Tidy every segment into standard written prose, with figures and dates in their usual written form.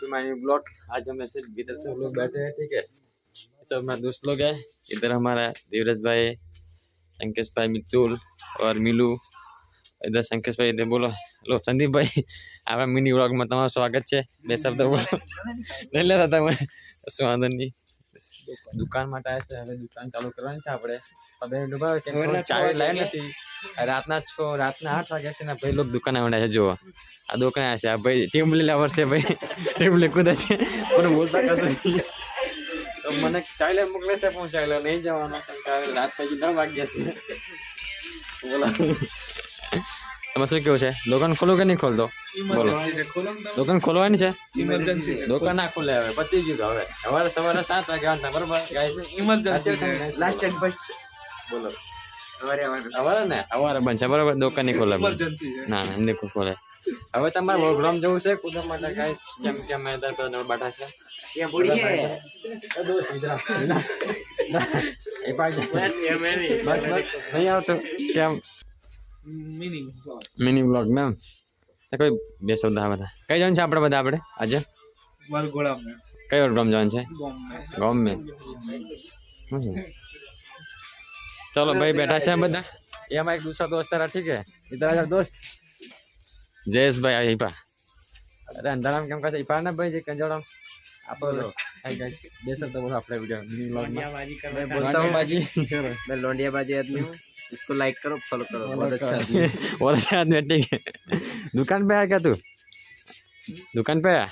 To my new blog. आज हम ऐसे इधर सब लोग बैठे हैं, ठीक है। सब हमारे दोस्त लोग हैं। इधर हमारा धीरज भाई, संकेश भाई, मितुल और मिलू। इधर संकेश भाई, इधर बोलो हेलो संदीप भाई। आपका मिनी ब्लॉग में તમારું સ્વાગત છે। બે શબ્દ બોલો નહીં લેતા તમે, શું વાંધો નહીં। દુકાન માટે આવ્યા છે, હવે દુકાન ચાલુ કરવાની છે આપણે। હવે ચાવી લાવી નથી। રાતના 8 વાગ્યા છે ને ભાઈ લોક દુકાને આવ્યા છે। જુઓ આ દુકાને આવ્યા છે, આ ભાઈ ટીમ લેવર છે ભાઈ, ટીમ લે કુદા છે પણ બોલતા કશું નહીં। તો મને ચાવી લે મોકલે છે, પણ ચાવી લે નહીં જવાનો, રાત પછી 9 વાગ્યા છે। બોલો તમે શું કેવું છે? દુકાન ખોલો કે નહીં ખોલતો? બોલો દુકાન ખોલવાની છે? ઇમરજન્સી દુકાન ના ખોલે, હવે પતી ગયું। હવે સવારે 7 વાગે આવતા, બરોબર guys? Emergency last and first બોલો। સવારે ને સવારે બનશે, બરોબર? દુકાન નહીં ખોલે, ના ના નહીં ખોલે। હવે તમારે પ્રોગ્રામ જવું છે કુદમ માટે ગાઈસ, કેમ કે અમે તો બાટા છે એ બોડી છે દોસ્ત ઇધર એ પાઈ બસ નહીં આવતો કેમ મિની બ્લોગ મેમ કોઈ બે શબ્દ બધા કઈ જવાનું છે આપણે બધા? આપણે આજે કઈ પ્રોગ્રામ જવાનું છે? ગામ મેં चलो भाई बैठा है बदा। ये हमारा एक दूसरा दोस्त है, ठीक है। इधर दोस्त जयेश भाई आई पा। अरे अंदर हम केम कहते इपा ना भाई जे कंजोड़म आप बोलो हाय गाइस दे सब तो बोलो अपने वीडियो मिनी व्लॉग में मैं बोलता हूं बाजी, मैं लोंडिया बाजी आदमी हूं, इसको लाइक करो फॉलो करो, बहुत अच्छा आदमी, बहुत अच्छा आदमी, ठीक है। दुकान पे आया क्या तू? दुकान पे आया?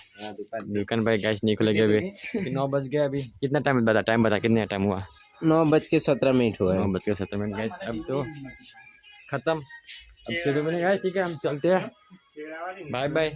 दुकान पे गाइस नहीं खुलेगी अभी, 9 बज गए अभी। कितना टाइम बता? टाइम बता कितने टाइम हुआ? 9:17 हुआ है। 9:17 गाइस। अब तो खत्म, अब शुरू में गाइस, ठीक है हम चलते हैं, बाय बाय।